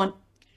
1,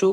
2,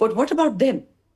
But what about them?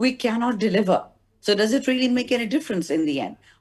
we cannot deliver. So does it really make any difference in the end?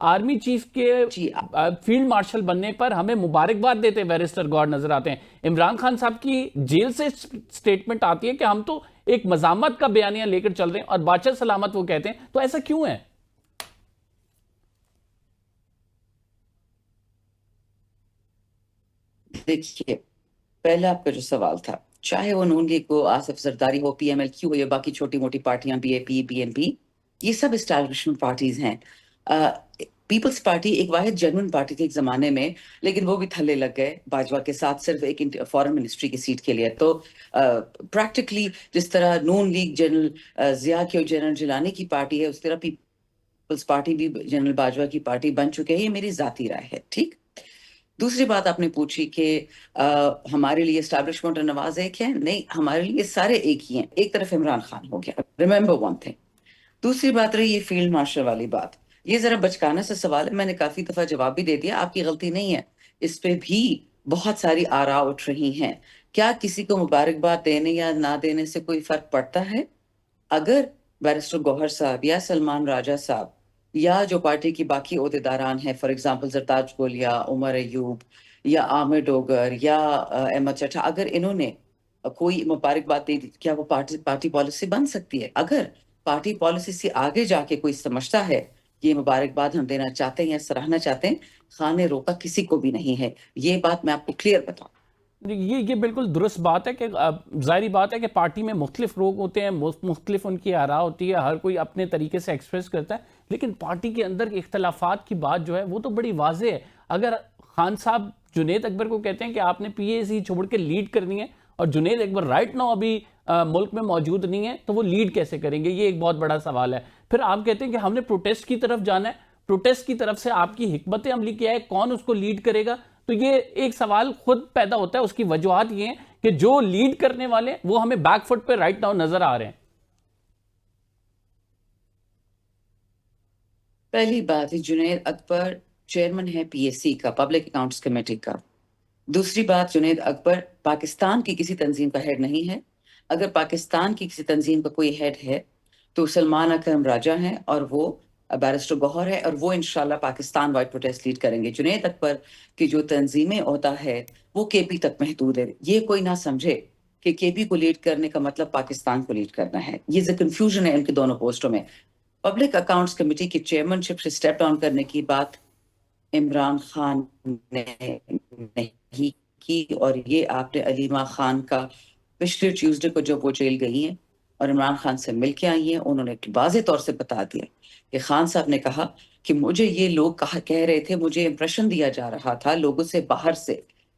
Army chief کے field marshal بننے پر ہمیں مبارکباد دیتے barrister گوہر نظر آتے ہیں. عمران خان صاحب کی جیل سے سٹیٹمنٹ آتی ہے کہ ہم تو ایک مزاحمت کا بیانیہ لے کر چل رہے ہیں اور بادشاہ سلامت وہ کہتے ہیں, تو ایسا کیوں ہے؟ دیکھیے, پہلا آپ کا جو سوال تھا, چاہے وہ نون لیگ ہو, آصف زرداری ہو, پی ایم ایل کیو ہو, یا باقی چھوٹی موٹی پارٹیاں, B A P, B N P, یہ سب اسٹیبلشمنٹ پارٹیز ہیں. پیپلز پارٹی ایک واحد جنون پارٹی تھی ایک زمانے میں, لیکن وہ بھی تھلے لگ گئے باجوہ کے ساتھ صرف ایک فورن منسٹری کی سیٹ کے لیے. تو پریکٹیکلی جس طرح نون لیگ جنرل ضیاء کی اور جنرل جیلانی کی پارٹی ہے, اس طرح پیپلز پارٹی بھی جنرل باجوہ کی پارٹی بن چکے ہیں. یہ میری ذاتی رائے ہے. ٹھیک. دوسری بات آپ نے پوچھی کہ ہمارے لیے اسٹیبلشمنٹ اور نواز ایک ہے. نہیں, ہمارے لیے سارے ایک ہی ہیں. ایک طرف عمران خان ہو گیا, ریممبر ون تھنگ. دوسری بات رہی یہ فیلڈ مارشل والی بات, یہ ذرا بچکانہ سے سوال ہے, میں نے کافی دفعہ جواب بھی دے دیا, آپ کی غلطی نہیں ہے. اس پہ بھی بہت ساری آراء اٹھ رہی ہیں. کیا کسی کو مبارکباد دینے یا نہ دینے سے کوئی فرق پڑتا ہے؟ اگر بیرسٹر گوہر صاحب یا سلمان راجہ صاحب یا جو پارٹی کی باقی عہدیداران ہیں, فار ایگزامپل زرتاج گل یا عمر ایوب یا عامر ڈوگر یا احمد چٹھا, اگر انہوں نے کوئی مبارکباد دے دی, کیا وہ پارٹی پالیسی بن سکتی ہے؟ اگر پارٹی پالیسی سے آگے جا کے کوئی سمجھتا ہے یہ مبارکباد ہم دینا چاہتے ہیں یا سراہنا چاہتے ہیں, خان نے روکا کسی کو بھی نہیں ہے. یہ بات میں آپ کو کلیئر بتاؤں. یہ بالکل درست بات ہے کہ ظاہری بات ہے کہ پارٹی میں مختلف لوگ ہوتے ہیں, مختلف ان کی آراء ہوتی ہے, ہر کوئی اپنے طریقے سے ایکسپریس کرتا ہے, لیکن پارٹی کے اندر اختلافات کی بات جو ہے وہ تو بڑی واضح ہے. اگر خان صاحب جنید اکبر کو کہتے ہیں کہ آپ نے پی اے سی چھوڑ کے لیڈ کرنی ہے, اور جنید اکبر رائٹ ناؤ ابھی ملک میں موجود نہیں ہے, تو وہ لیڈ کیسے کریں گے؟ یہ ایک بہت بڑا سوال ہے. پھر آپ کہتے ہیں کہ ہم نے پروٹیسٹ کی طرف جانا ہے, پروٹیسٹ کی طرف سے آپ کی حکمت عملی کیا ہے, کون اس کو لیڈ کرے گا؟ تو یہ ایک سوال خود پیدا ہوتا ہے. اس کی وجوہات یہ ہیں کہ جو لیڈ کرنے والے وہ ہمیں بیک فٹ پہ رائٹ ناؤ نظر آ رہے ہیں. پہلی بات ہے, جنید اکبر چیئرمین ہے پی ایس سی کا, پبلک اکاؤنٹس کمیٹی کا. دوسری بات, جنید اکبر پاکستان کی کسی تنظیم کا ہیڈ نہیں ہے. اگر پاکستان کی کسی تنظیم کا کوئی ہیڈ ہے تو سلمان اکرم راجہ ہیں, اور وہ بیرسٹر گوہر ہے, اور وہ انشاءاللہ پاکستان وائڈ پروٹیسٹ لیڈ کریں گے. جنید اکبر کی جو تنظیمیں ہوتا ہے وہ کے پی تک محدود ہے. یہ کوئی نہ سمجھے کہ کے پی کو لیڈ کرنے کا مطلب پاکستان کو لیڈ کرنا ہے. یہ کنفیوژن ہے ان کے دونوں پوسٹوں میں. پبلک اکاؤنٹس کمیٹی کی چیئرمین شپ سے سٹیپ ڈاؤن کرنے کی بات عمران خان نے نہیں کی, اور یہ آپ نے علیمہ خان کا پچھلے ٹیوزڈے کو جب وہ جیل گئی ہیں اور عمران خان سے مل کے آئی ہیں, انہوں نے واضح طور سے بتا دیا کہ خان صاحب نے کہا کہ مجھے یہ لوگ کہہ رہے تھے, مجھے امپریشن دیا جا رہا تھا لوگوں سے باہر سے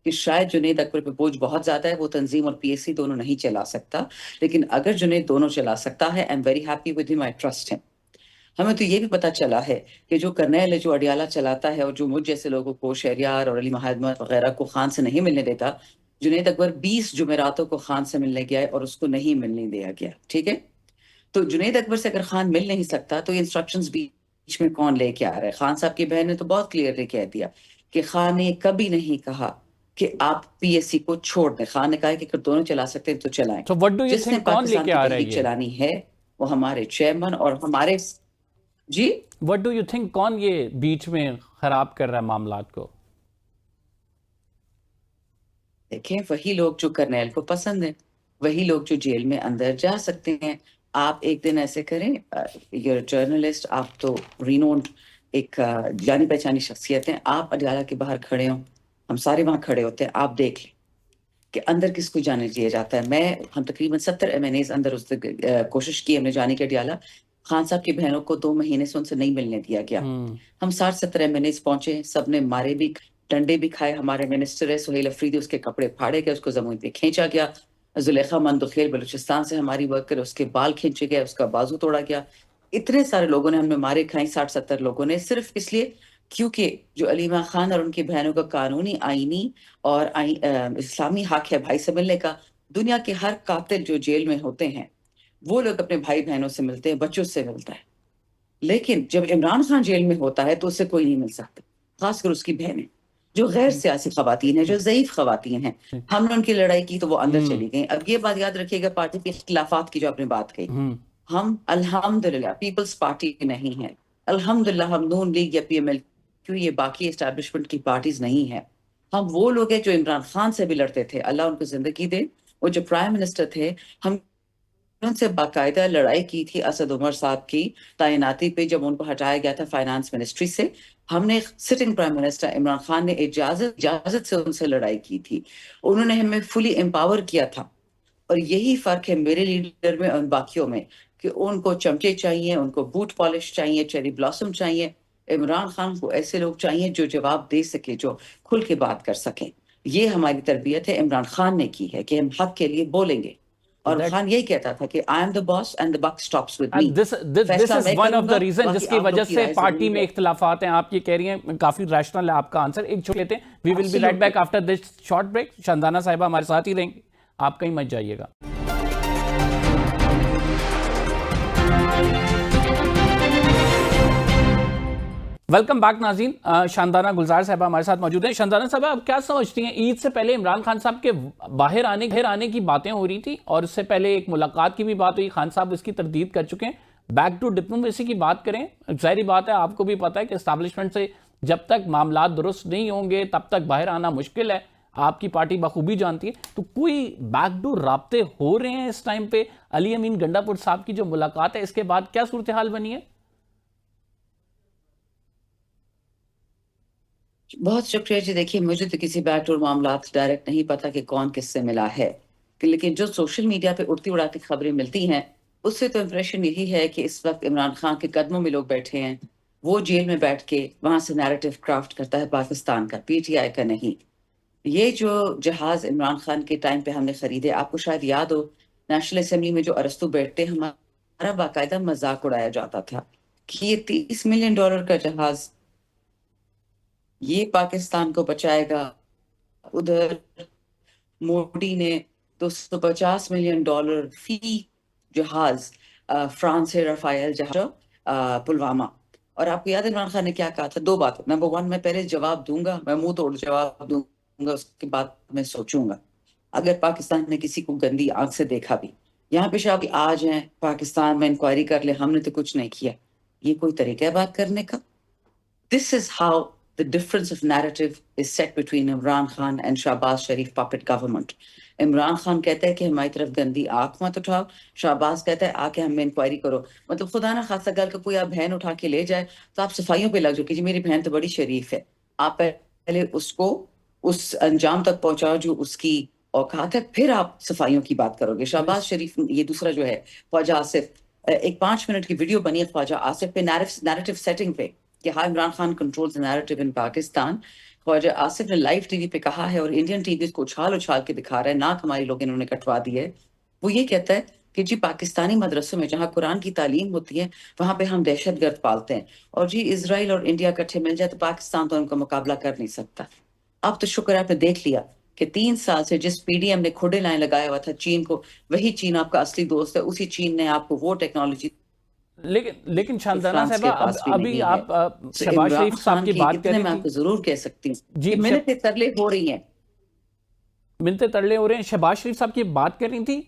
کہ شاید جنید اکبر پہ بوجھ بہت زیادہ ہے, وہ تنظیم اور پی ایس سی دونوں نہیں چلا سکتا, لیکن اگر جنید دونوں چلا سکتا ہے, I am very happy with ہم, آئی ٹرسٹ ہم. ہمیں تو یہ بھی پتا چلا ہے کہ جو کرنیل ہے, جو اڈیالہ چلاتا ہے, اور جو مجھ جیسے لوگوں کو, شہریار اور علی محمد وغیرہ کو خان سے نہیں ملنے دیتا, جنید اکبر 20 جمعراتوں کو خان سے ملنے گیا ہے اور اس کو نہیں ملنے دیا گیا. ٹھیک ہے, تو جنید اکبر سے اگر خان مل نہیں سکتا تو یہ انسٹرکشنز بیچ میں کون لے کے آ رہا ہے؟ خان صاحب کی بہن نے تو بہت کلیئرلی کہہ دیا کہ خان نے کبھی نہیں کہا کہ آپ پی ایس سی کو چھوڑ دیں. خان نے کہا کہ اگر دونوں چلا سکتے ہیں تو چلائیں. So what do you جس نے think کون لے پاکستان کے کی آ رہا ہے تحریک یہ؟ چلانی ہے وہ ہمارے چیئرمین اور ہمارے جی. What do you think کون یہ بیچ میں خراب کر رہا ہے معاملات کو؟ دیکھیں, وہی لوگ جو کرنیل کو پسند ہیں, وہی لوگ جو جیل میں اندر جا سکتے ہیں. آپ ایک دن ایسے کریں, یور جرنلسٹ, آپ تو رینونڈ ایک جانی پہچانی شخصیت ہیں, آپ اڈیالہ کے باہر کھڑے ہوں, ہم سارے وہاں کھڑے ہوتے ہیں, آپ دیکھ لیں کہ اندر کس کو جانے دیا جاتا ہے. ہم تقریباً 70 ایم این ایز اندر اس کوشش کی ہم نے جانے کے اڈیالہ. خان صاحب کی بہنوں کو 2 مہینے سے ان سے نہیں ملنے دیا گیا. ہم 60-70 ایم این ایز پہنچے, سب نے مارے بھی, ڈنڈے بھی کھائے. ہمارے منسٹر ہے سہیل افریدی, اس کے کپڑے پھاڑے گئے, اس کو زمین پہ کھینچا گیا. زلیخا مندخیل بلوچستان سے ہماری ورکر, اس کے بال کھینچے گئے, اس کا بازو توڑا گیا. اتنے سارے لوگوں نے ہم نے مارے کھائیں, 60-70 لوگوں نے, صرف اس لیے کیونکہ جو علیمہ خان اور ان کی بہنوں کا قانونی, آئینی اور اسلامی حق ہے بھائی سے ملنے کا. دنیا کے ہر قاتل جو جیل میں ہوتے ہیں وہ لوگ اپنے بھائی بہنوں سے ملتے ہیں, بچوں سے ملتا ہے. لیکن جب عمران خان جیل میں ہوتا ہے تو اس سے کوئی نہیں مل سکتا, خاص کر اس کی بہنیں جو غیر سیاسی خواتین ہیں, جو ضعیف خواتین ہیں. ہم نے ان کی لڑائی کی تو وہ اندر چلی گئیں. اب یہ بات یاد رکھیے گا, پارٹی کے اختلافات کی جو آپ نے بات کہی, ہم الحمدللہ پیپلز پارٹی نہیں ہیں. الحمدللہ ہم نون لیگ یا پی ایم ایل کیوں یہ باقی اسٹیبلشمنٹ کی پارٹیز نہیں ہیں. ہم وہ لوگ ہیں جو عمران خان سے بھی لڑتے تھے, اللہ ان کو زندگی دے. وہ جو پرائم منسٹر تھے, ہم ان سے باقاعدہ لڑائی کی تھی اسد عمر صاحب کی تعیناتی پہ, جب ان کو ہٹایا گیا تھا فائنانس منسٹری سے. ہم نے sitting prime minister Imran Khan نے اجازت سے ان سے لڑائی کی تھی. انہوں نے ہمیں فلی امپاور کیا تھا. اور یہی فرق ہے میرے لیڈر میں اور باقیوں میں, کہ ان کو چمچے چاہیے, ان کو بوٹ پالش چاہیے, چیری بلاسم چاہیے. عمران خان کو ایسے لوگ چاہیے جو جواب دے سکے, جو کھل کے بات کر سکیں. یہ ہماری تربیت ہے, عمران خان نے کی ہے کہ ہم حق کے لیے بولیں گے. اور خان یہی کہتا تھا کہ I am the boss and the book stops with me. This is one of the reason جس کی وجہ سے پارٹی میں اختلافات ہیں. آپ یہ کہہ رہی ہیں, کافی ریشنل ہے آپ کا آنسر. ایک چھوڑ لیتے ہیں, we will be right back after this short break. Shandana صاحبہ ہمارے ساتھ ہی رہیں گے, آپ کہیں مت جائیے گا. ویلکم بیک ناظرین. شاندانہ گلزار صاحبہ ہمارے ساتھ موجود ہیں. شاندانہ صاحبہ, آپ کیا سمجھتی ہیں, عید سے پہلے عمران خان صاحب کے باہر آنے کی باتیں ہو رہی تھی, اور اس سے پہلے ایک ملاقات کی بھی بات ہوئی, خان صاحب اس کی تردید کر چکے ہیں. بیک ٹو ڈپلومیسی کی بات کریں, ظاہری بات ہے, آپ کو بھی پتا ہے کہ اسٹیبلشمنٹ سے جب تک معاملات درست نہیں ہوں گے تب تک باہر آنا مشکل ہے. آپ کی پارٹی بخوبی جانتی ہے. تو کوئی بیک ڈور رابطے ہو رہے ہیں اس ٹائم پہ؟ علی امین گنڈا پور صاحب کی جو ملاقات ہے, اس کے بعد کیا صورتحال بنی ہے؟ بہت شکریہ جی. دیکھیے, مجھے تو کسی بیک ڈور معاملات ڈائریکٹ نہیں پتا کہ کون کس سے ملا ہے, لیکن جو سوشل میڈیا پہ اڑتی اڑاتی خبریں ملتی ہیں اس سے تو امپریشن یہی ہے کہ اس وقت عمران خان کے قدموں میں لوگ بیٹھے ہیں. وہ جیل میں بیٹھ کے وہاں سے نیریٹو کرافٹ کرتا ہے پاکستان کا, پی ٹی آئی کا نہیں. یہ جو جہاز عمران خان کے ٹائم پہ ہم نے خریدے, آپ کو شاید یاد ہو, نیشنل اسمبلی میں جو ارسطو بیٹھتے, ہمارا باقاعدہ مذاق اڑایا جاتا تھا کہ یہ $30 ملین کا جہاز یہ پاکستان کو بچائے گا. ادھر مودی نے $250 ملین فی جہاز فرانس سے رفائل جہاز پلوامہ. اور آپ کو یاد ہے عمران خان نے کیا کہا تھا؟ 2 بات. نمبر 1, میں پہلے جواب دوں گا, میں منہ توڑ جواب دوں گا, اس کے بعد میں سوچوں گا. اگر پاکستان نے کسی کو گندی آنکھ سے دیکھا بھی, یہاں پہ شاید آ جائیں پاکستان میں انکوائری کر لیں, ہم نے تو کچھ نہیں کیا. یہ کوئی طریقہ ہے بات کرنے کا؟ This is how the difference of narrative is set between Imran Khan and Shahbaz Sharif puppet government. Imran Khan کہتا ہے کہ ہماری طرف گندی آنکھ مت اٹھاؤ, شہباز کہتا ہے آ کے ہم میں انکوائری کرو. مطلب خدا نہ خاصہ گل کا کوئی آپ بہن اٹھا کے لے جائے تو آپ صفائیوں پہ لگ جاؤ کہ جی میری بہن تو بڑی شریف ہے. آپ پہلے اس کو اس انجام تک پہنچاؤ جو اس کی اوقات ہے, پھر آپ صفائیوں کی بات کرو گے. شہباز شریف, یہ دوسرا جو ہے خواجہ آصف, ایک 5 منٹ کی ویڈیو بنی ہے خواجہ آصف پہ نیریٹو سیٹنگ پہ کہ ہاں عمران خان کنٹرولز دی نیریٹو ان پاکستان. خواجہ آصف نے لائیو ٹی وی پہ کہا ہے, اور انڈین ٹی وی کو اچھال کے دکھا رہا ہے, ناک ہماری لوگ انہوں نے کٹوا دی ہے. وہ یہ کہتا ہے کہ جی پاکستانی مدرسوں میں جہاں قرآن کی تعلیم ہوتی ہے وہاں پہ ہم دہشت گرد پالتے ہیں, اور جی اسرائیل اور انڈیا کٹھے مل جائے تو پاکستان تو ان کا مقابلہ کر نہیں سکتا. اب تو شکر آپ نے دیکھ لیا کہ 3 سال سے جس پی ڈی ایم نے کھوڑے لائن لگایا ہوا تھا چین کو, وہی چین آپ کا اصلی دوست ہے. اسی چین نے آپ کو وہ ٹیکنالوجی, لیکن شاندانہ صاحبہ, ابھی آپ شہباز شریف صاحب کی بات کر رہی تھی, میں آپ کو ضرور کہہ سکتی ہوں جی, کہ منتیں ترلے ہو رہی ہیں, منتیں ترلے ہو رہے ہیں. شہباز شریف صاحب کی بات کر رہی تھی,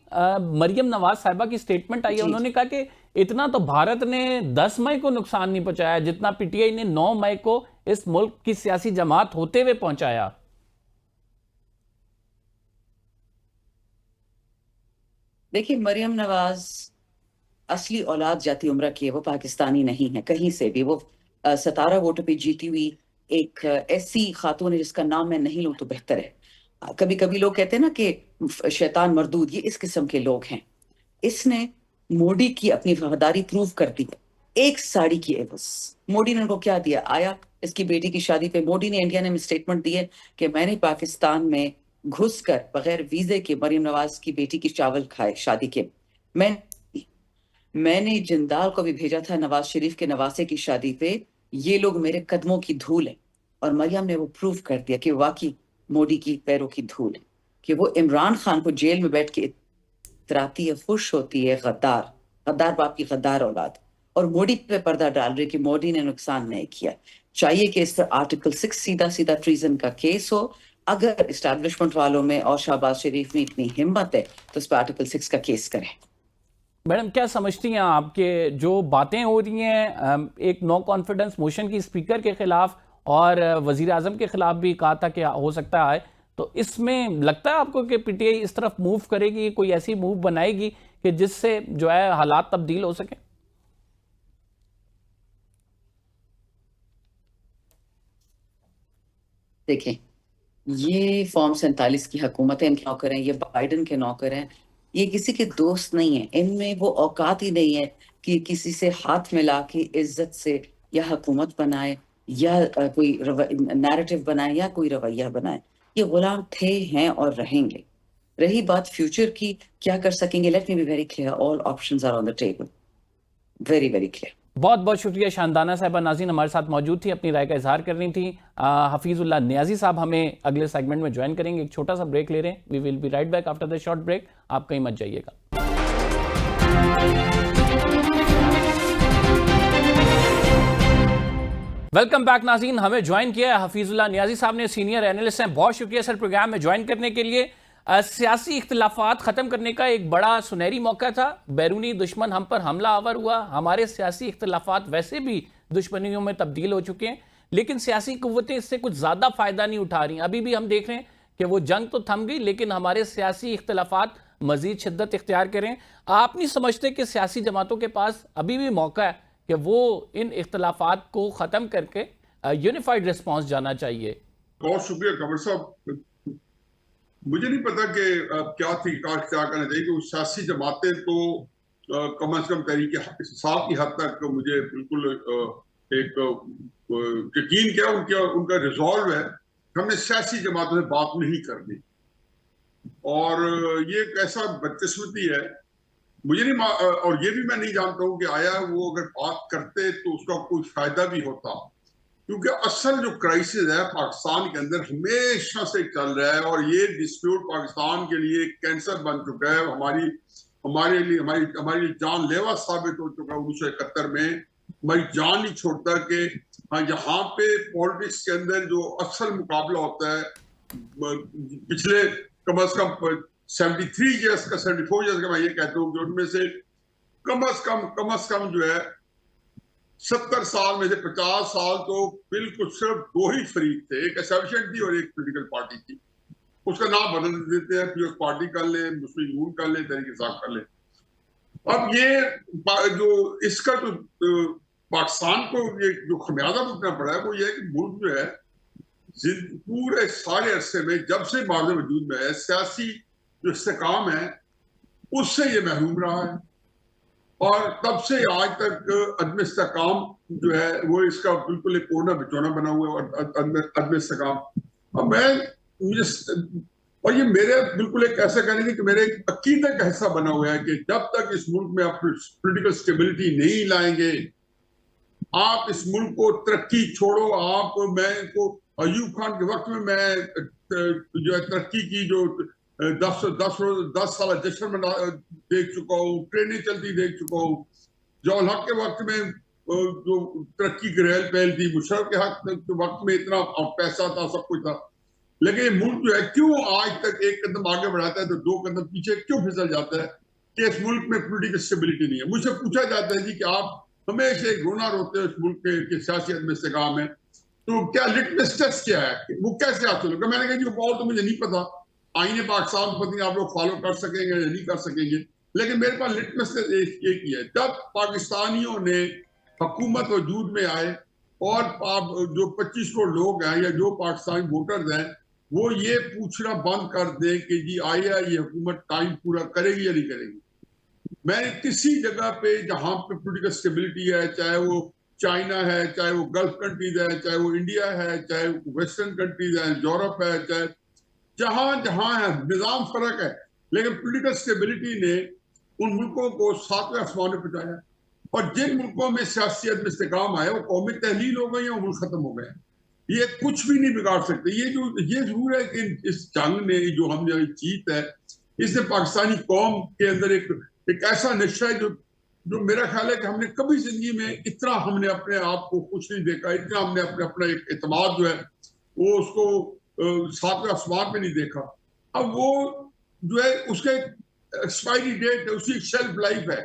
مریم نواز صاحبہ کی سٹیٹمنٹ آئی ہے, انہوں نے کہا کہ اتنا تو بھارت نے 10 مئی کو نقصان نہیں پہنچایا جتنا پی ٹی آئی نے 9 مئی کو اس ملک کی سیاسی جماعت ہوتے ہوئے پہنچایا. دیکھیے مریم نواز اصلی اولاد جاتی عمرہ کی ہے, وہ پاکستانی نہیں ہے کہیں سے بھی. وہ 17 ووٹوں پہ جیتی ہوئی ایک ایسی خاتون ہے جس کا نام میں نہیں لوں تو بہتر ہے. کبھی کبھی لوگ کہتے ہیں نا کہ شیطان مردود, یہ اس قسم کے لوگ ہیں. اس نے مودی کی اپنی وفاداری پروف کر دی ایک ساڑی کی عوض. مودی نے ان کو کیا دیا؟ آیا اس کی بیٹی کی شادی پہ, مودی نے انڈیا نے سٹیٹمنٹ دی ہے کہ میں نے پاکستان میں گھس کر بغیر ویزے کے مریم نواز کی بیٹی کی چاول کھائے شادی کے. میں نے جندال کو بھی بھیجا تھا نواز شریف کے نواسے کی شادی پہ. یہ لوگ میرے قدموں کی دھول ہیں, اور مریم نے وہ پروف کر دیا کہ واقعی مودی کی پیروں کی دھول ہے, کہ وہ عمران خان کو جیل میں بیٹھ کے اتراتی ہے, خوش ہوتی ہے. غدار باپ کی غدار اولاد, اور مودی پہ پردہ ڈال رہی کہ مودی نے نقصان نہیں کیا. چاہیے کہ اس پر آرٹیکل 6 سیدھا ٹریزن کا کیس ہو. اگر اسٹیبلشمنٹ والوں میں اور شہباز شریف میں اتنی ہمت ہے تو اس پر آرٹیکل 6 کا کیس کریں. میڈم کیا سمجھتی ہیں آپ کہ جو باتیں ہو رہی ہیں ایک نو کانفیڈنس موشن کی اسپیکر کے خلاف اور وزیر اعظم کے خلاف بھی کہا تھا کہ ہو سکتا ہے، تو اس میں لگتا ہے آپ کو کہ پی ٹی آئی اس طرف موو کرے گی، کوئی ایسی موو بنائے گی کہ جس سے جو ہے حالات تبدیل ہو سکیں؟ دیکھیں، یہ فارم 47 کی حکومتیں ان کے نوکر ہیں، یہ بائیڈن کے نوکر ہیں، یہ کسی کے دوست نہیں ہیں، ان میں وہ اوقات ہی نہیں ہے کہ کسی سے ہاتھ ملا کے عزت سے یا حکومت بنائے یا کوئی نیریٹو بنائے یا کوئی رویہ بنائے. یہ غلام تھے، ہیں اور رہیں گے. رہی بات فیوچر کی، کیا کر سکیں گے، let me be very clear, all options are on the table, very very clear. بہت بہت شکریہ شاندانہ صاحبہ. ناظرین ہمارے ساتھ موجود تھی، اپنی رائے کا اظہار کر رہی تھی. حفیظ اللہ نیازی صاحب ہمیں اگلے سیگمنٹ میں جوائن کریں گے. ایک چھوٹا سا بریک لے رہے ہیں. We will be right back after the short break. آپ کہیں مت جائیے گا. ویلکم بیک ناظرین. ہمیں جوائن کیا ہے حفیظ اللہ نیازی صاحب نے، سینئر اینالسٹ ہیں. بہت شکریہ سر پروگرام میں جوائن کرنے کے لیے. سیاسی اختلافات ختم کرنے کا ایک بڑا سنہری موقع تھا. بیرونی دشمن ہم پر حملہ آور ہوا. ہمارے سیاسی اختلافات ویسے بھی دشمنیوں میں تبدیل ہو چکے ہیں، لیکن سیاسی قوتیں اس سے کچھ زیادہ فائدہ نہیں اٹھا رہی. ابھی بھی ہم دیکھ رہے ہیں کہ وہ جنگ تو تھم گئی، لیکن ہمارے سیاسی اختلافات مزید شدت اختیار کریں. آپ نہیں سمجھتے کہ سیاسی جماعتوں کے پاس ابھی بھی موقع ہے کہ وہ ان اختلافات کو ختم کر کے یونیفائیڈ ریسپانس جانا چاہیے؟ بہت شکریہ قمر صاحب. مجھے نہیں پتا کہ کیا طریقہ اختیار کرنا چاہیے کہ سیاسی جماعتیں تو کم از کم تحریک انصاف کی حد تک مجھے بالکل ایک یقین کیا ان کا ریزالو ہے. ہم نے سیاسی جماعتوں سے بات نہیں کرنی، اور یہ ایک ایسا بدقسمتی ہے. مجھے نہیں اور یہ بھی میں نہیں جانتا ہوں کہ آیا وہ اگر بات کرتے تو اس کا کوئی فائدہ بھی ہوتا، کیونکہ اصل جو کرائسس ہے پاکستان کے اندر ہمیشہ سے چل رہا ہے، اور یہ ڈسپیوٹ پاکستان کے لیے کینسر بن چکا ہے. ہماری جان لیوا ثابت ہو چکا ہے. 1971 میں ہماری جان نہیں چھوڑتا کہ یہاں پہ پولیٹکس کے اندر جو اصل مقابلہ ہوتا ہے پچھلے کم از کم 73 ایئرس کا 74 ایئرس کا، میں یہ کہتا ہوں کہ ان میں سے کم از کم جو ہے 70 سال میں سے 50 سال تو بالکل صرف دو ہی فریق تھے، ایک ایسوسیشن تھی اور ایک پولیٹیکل پارٹی تھی. اس کا نام بدل دیتے ہیں، پیپلز پارٹی کر لیں، مسلم نون کر لیں، تحریک انصاف کر لیں. اب یہ جو اس کا جو پاکستان کو جو خمیازہ بھگتنا پڑا ہے وہ یہ ہے کہ ملک جو ہے پورے سارے عرصے میں جب سے بعض وجود میں ہے سیاسی جو استحکام ہے اس سے یہ محروم رہا ہے، اور تب سے آج تک عدم استحکام جو ہے وہ اس کا بالکل ایک کونا بچونا بنا ہوا ہے، عدم استحکام. اور یہ میرے بالکل ایک ایسا کہنے کی کہ میرے ایک عقیدے کا حصہ بنا ہوا ہے کہ جب تک اس ملک میں آپ پولیٹیکل اسٹیبلٹی نہیں لائیں گے، آپ اس ملک کو ترقی چھوڑو. میں کو ایوب خان کے وقت میں جو ہے ترقی کی جو 10 سالہ جشن دیکھ چکا ہوں، ٹرینیں چلتی دیکھ چکا ہوں. ضیاء الحق کے وقت میں جو ترقی کی ریل پہل تھی، مشرف کے وقت میں اتنا پیسہ تھا، سب کچھ تھا. لیکن یہ ملک جو ہے کیوں آج تک ایک قدم آگے بڑھاتا ہے تو 2 قدم پیچھے کیوں پھسل جاتا ہے کہ اس ملک میں پولیٹیکل اسٹیبلٹی نہیں ہے. مجھ سے پوچھا جاتا ہے جی کہ آپ ہمیشہ ایک رونا روتے ہیں اس ملک کے سیاسی عدم استحکام ہے، تو کیا لٹمس ٹیسٹ کیا ہے، وہ کیسے حاصل ہوگا؟ میں نے کہا جی وہ تو مجھے نہیں پتا. آئین پاکستان کو پتہ نہیں آپ لوگ فالو کر سکیں گے یا نہیں کر سکیں گے، لیکن میرے پاس لٹمس ٹیسٹ ایک ہی ہے. جب پاکستانیوں نے حکومت وجود میں آئے اور جو 25 کروڑ لوگ ہیں یا جو پاکستانی ووٹرز ہیں وہ یہ پوچھنا بند کر دیں کہ جی آیا یہ حکومت ٹائم پورا کرے گی یا نہیں کرے گی. میں نے کسی جگہ پہ جہاں پہ پولیٹیکل اسٹیبلٹی ہے، چاہے وہ چائنا ہے، چاہے وہ گلف کنٹریز ہے، چاہے وہ انڈیا ہے، چاہے ویسٹرن کنٹریز ہیں، یورپ ہے، چاہے جہاں ہے، نظام فرق ہے، لیکن پولیٹیکل اسٹیبلٹی نے ان ملکوں کو 7ویں آسمان پہ پہنچایا. اور جن ملکوں میں سیاسی عدم استحکام آیا وہ قومی تحلیل ہو گئی ہیں، وہ ملک ختم ہو گئے ہیں. یہ کچھ بھی نہیں بگاڑ سکتے. یہ ضرور ہے کہ اس جنگ نے جو ہم نے جیت ہے اس نے پاکستانی قوم کے اندر ایک ایسا نشہ ہے جو میرا خیال ہے کہ ہم نے کبھی زندگی میں اتنا ہم نے اپنے آپ کو خوش نہیں دیکھا، اتنا ہم نے اپنا ایک اعتماد جو ہے وہ اس کو 7ویں آسمان پہ نہیں دیکھا. اب وہ جو ہے اس کا ایک ایکسپائری ڈیٹ ہے، اس کی ایک شیلف لائف ہے.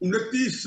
29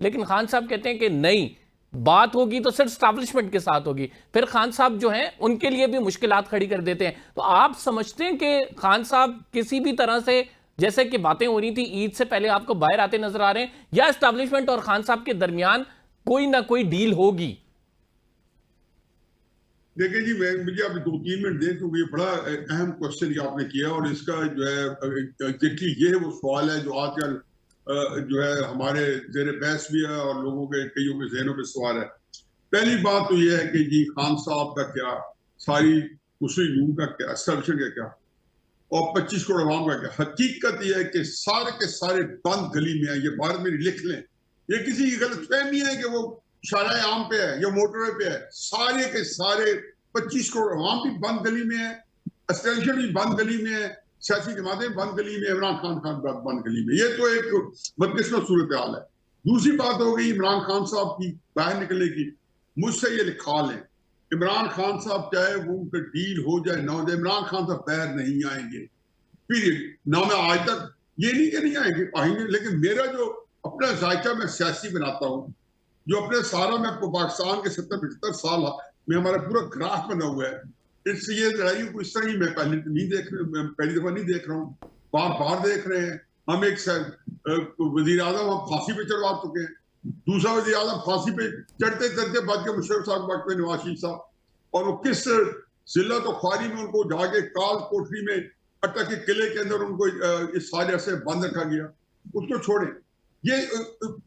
لیکن خان صاحب کہتے ہیں کہ نہیں, بات ہوگی تو صرف اسٹیبلشمنٹ کے ساتھ ہوگی. پھر خان صاحب جو ہیں ان کے لیے بھی مشکلات کھڑی کر دیتے ہیں. تو آپ سمجھتے ہیں کہ خان صاحب کسی بھی طرح سے, جیسے کہ باتیں ہو رہی تھی عید سے پہلے, آپ کو باہر آتے نظر آ رہے ہیں, یا اسٹیبلشمنٹ اور خان صاحب کے درمیان کوئی نہ کوئی ڈیل ہوگی؟ دیکھیں جی, مجھے اب 2-3 منٹ دیں کیونکہ یہ بڑا اہم کوشچن یہ آپ نے کیا, اور اس کا جو ہے ایگزیکٹلی یہ وہ سوال ہے جو آج کل جو ہے ہمارے زیر بحث بھی ہے اور لوگوں کے کئیوں کے ذہنوں پہ سوال ہے. پہلی بات تو یہ ہے کہ جی خان صاحب کا کیا, ساری مسلم لیگ کا کیا, اسٹیبلشمنٹ کا کیا, اور 25 کروڑ عوام کا کیا. حقیقت یہ ہے کہ سارے کے سارے بند گلی میں ہیں. یہ بھارت میں لکھ لیں, یہ کسی کی غلط فہمی ہے کہ وہ شارع عام پہ ہے یا موٹر وے پہ ہے. سارے کے سارے 25 کروڑ عوام بھی بند گلی میں ہے, اسٹیبلشمنٹ بھی بند گلی میں ہے, سیاسی جماعتیں بند گلی میں, عمران خان بند گلی میں. یہ تو ایک بدقسمت صورتحال ہے. دوسری بات ہو گئی عمران خان صاحب کی باہر نکلنے کی. مجھ سے یہ لکھا لیں, عمران خان صاحب چاہے وہ ان کا ڈیل ہو جائے نہ ہو جائے, عمران خان صاحب باہر نہیں آئیں گے. پیریڈ. نہ میں آج تک یہ نہیں کہ نہیں آئیں گے, آئیں گے, لیکن میرا جو اپنا ذائقہ میں سیاسی بناتا ہوں, جو اپنے سارا میں پاکستان کے 70-75 سال میں ہمارا پورا گراف بنا ہوا ہے, اس سے یہ لڑائی کو اس طرح ہی میں پہلی دفعہ نہیں دیکھ رہا ہوں, بار بار دیکھ رہے ہیں. ہم ایک وزیر اعظم ہم پھانسی پہ چڑھوا چکے ہیں, دوسرا وزیر اعظم پھانسی پہ چڑھتے چڑھتے بچ کے مشرف صاحب وقت میں نواز شریف صاحب, اور وہ کس ذلت و خواری میں ان کو جا کے کال کوٹری میں اٹا کے قلعے کے اندر ان کو اس سارے عرصے بند رکھا گیا. اس کو چھوڑیں. یہ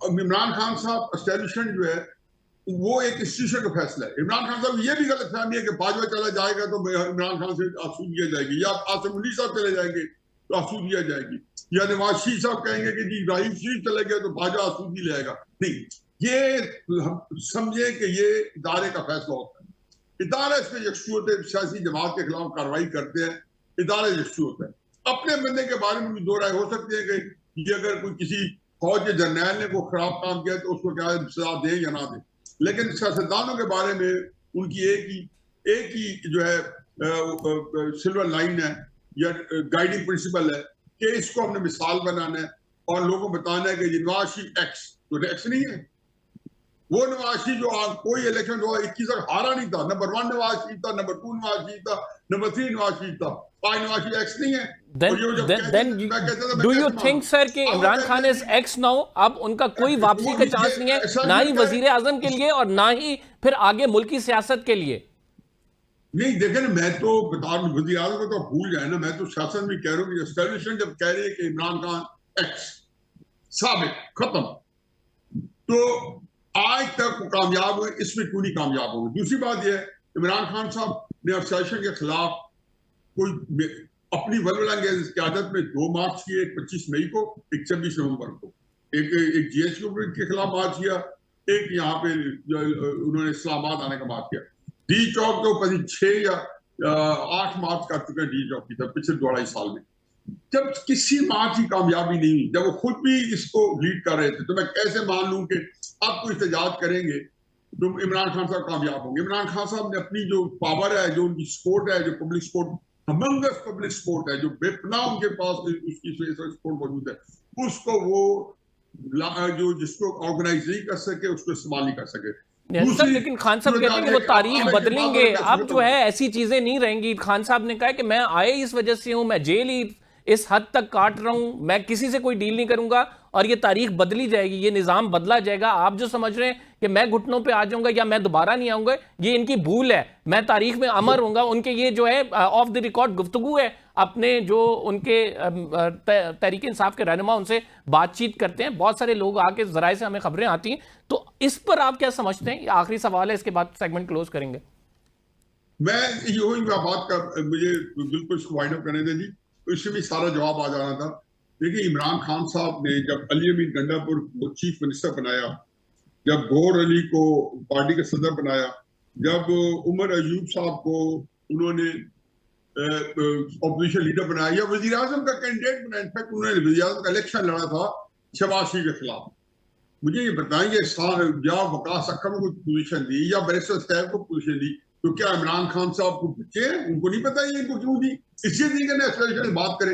عمران خان صاحب اسٹیبلشمنٹ جو ہے وہ ایک انسٹیٹیوشن کا فیصلہ ہے. عمران خان صاحب یہ بھی غلط فہمی ہے کہ باجوہ چلا جائے گا تو عمران خان سے آسودگی جائے گی, یا آصف علی صاحب چلے جائیں گے تو آسودگی جائے گی, یا نواز شریف صاحب کہیں گے کہ جی ابراہیم شریف چلے گئے تو باجوہ آسودگی لے گا. نہیں, یہ سمجھیں کہ یہ ادارے کا فیصلہ ہوتا ہے. ادارہ اس پہ یکسو ہوتے ہیں, سیاسی جماعت کے خلاف کارروائی کرتے ہیں, ادارہ یکسو ہوتا ہے. اپنے بندے کے بارے میں بھی دو رائے ہو سکتے ہیں کہ یہ اگر کوئی کسی فوج کے جرنیل نے کوئی خراب کام کیا تو اس کو کیا سزا دیں یا نہ دیں, لیکن سیاستدانوں کے بارے میں ان کی ایک ہی جو ہے سلور لائن ہے یا گائیڈنگ پرنسپل ہے کہ اس کو ہم نے مثال بنانا ہے اور لوگوں کو بتانا ہے کہ نواز شریف ایکس تو ایکس نہیں ہے. وہ نواز شریف جو کوئی الیکشن 2021 تک ہارا نہیں تھا, نمبر 1 نواز شریف تھا, نمبر 2 نواز شریف تھا, نمبر 3 نواز شریف تھا. آج نواز شریف ایکس نہیں ہے. Then do you think sir کہ Imran Khan is X now, اب ان کا کوئی واپسی کا چانس نہیں ہے, نہ ہی وزیر اعظم کے لیے اور نہ ہی پھر آگے ملکی سیاست کے لیے؟ نہیں دیکھیں نا, میں تو بتا رہا ہوں وزیر اعظم کو تو بھول جائے نا, میں تو سیاست میں کہہ رہا ہوں کہ اسٹیبلشمنٹ جب کہہ رہے ہیں کہ عمران خان ایکس ثابت ختم, تو آج تک وہ کامیاب ہوئے, اس میں کیوں نہیں کامیاب ہوئے. دوسری بات یہ ہے عمران خان صاحب نے اسٹیبلشمنٹ کے خلاف کوئی اپنی ولولہ قیادت میں 2 مارچ کیے, ایک 25 مئی کو, ایک 26 نومبر کو, ایک جی ایچ کے خلاف مارچ کیا, ایک یہاں پہ انہوں نے اسلام آباد آنے کا مارچ کیا. ڈی چوک تو 6 یا 8 مارچ کر چکے ڈی چوک کی طرف پچھلے 2.5 سال میں. جب کسی مارچ کی کامیابی نہیں ہوئی, جب وہ خود بھی اس کو لیڈ کر رہے تھے, تو میں کیسے مان لوں کہ اب کوئی احتجاج کریں گے تو عمران خان صاحب کامیاب ہوں گے. عمران خان صاحب نے اپنی جو پاور ہے, جو ان کی سپورٹ ہے, جو پبلک سپورٹ, ہمنگس پبلک سپورٹ ہے, جو بے پناہ ان کے پاس اس کی سپورٹ موجود ہے, اس کو وہ جو جس کو آرگنائز نہیں کر سکے اس کو استعمال نہیں کر سکے. سر لیکن خان صاحب کہتے ہیں کہ وہ تاریخ بدلیں گے, اب جو ہے ایسی چیزیں نہیں رہیں گی. خان صاحب نے کہا کہ میں آئے اس وجہ سے ہوں, میں جیل ہی اس حد تک کاٹ رہا ہوں, میں کسی سے کوئی ڈیل نہیں کروں گا اور یہ تاریخ بدلی جائے گی, یہ نظام بدلا جائے گا. آپ جو سمجھ رہے ہیں کہ میں گھٹنوں پہ آ جاؤں گا یا میں دوبارہ نہیں آؤں گا, یہ ان کی بھول ہے. میں تاریخ میں امر ہوں گا. ان کے یہ جو ہے آف دی ریکارڈ گفتگو ہے, اپنے جو ان کے تحریک انصاف کے رہنما ان سے بات چیت کرتے ہیں, بہت سارے لوگ آ کے ذرائع سے ہمیں خبریں آتی ہیں. تو اس پر آپ کیا سمجھتے ہیں؟ یہ آخری سوال ہے, اس کے بعد سیگمنٹ کلوز کریں گے. میں یہی بات کا مجھے بالکل اس کو وائنڈ اپ کرنے دیں جی, اس میں بھی سارا جواب آ جانا تھا. دیکھیں عمران خان صاحب نے جب علی امین گنڈا پور کو چیف منسٹر بنایا, جب گور علی کو پارٹی کا صدر بنایا, جب عمر ایوب صاحب کو انہوں نے اپوزیشن لیڈر بنایا یا وزیر اعظم کا کینڈیڈیٹ بنایا, انفیکٹ انہوں نے وزیر اعظم کا الیکشن لڑا تھا شہباز شریف کے خلاف. مجھے یہ بتائیں گے یا وقاص اکرم کو پوزیشن دی یا بیرسٹر صاحب کو پوزیشن دی, تو کیا عمران خان صاحب کو بچے ہیں؟ ان کو نہیں پتا یہ ان کو کیوں دی. اسی طریقے سے بات کریں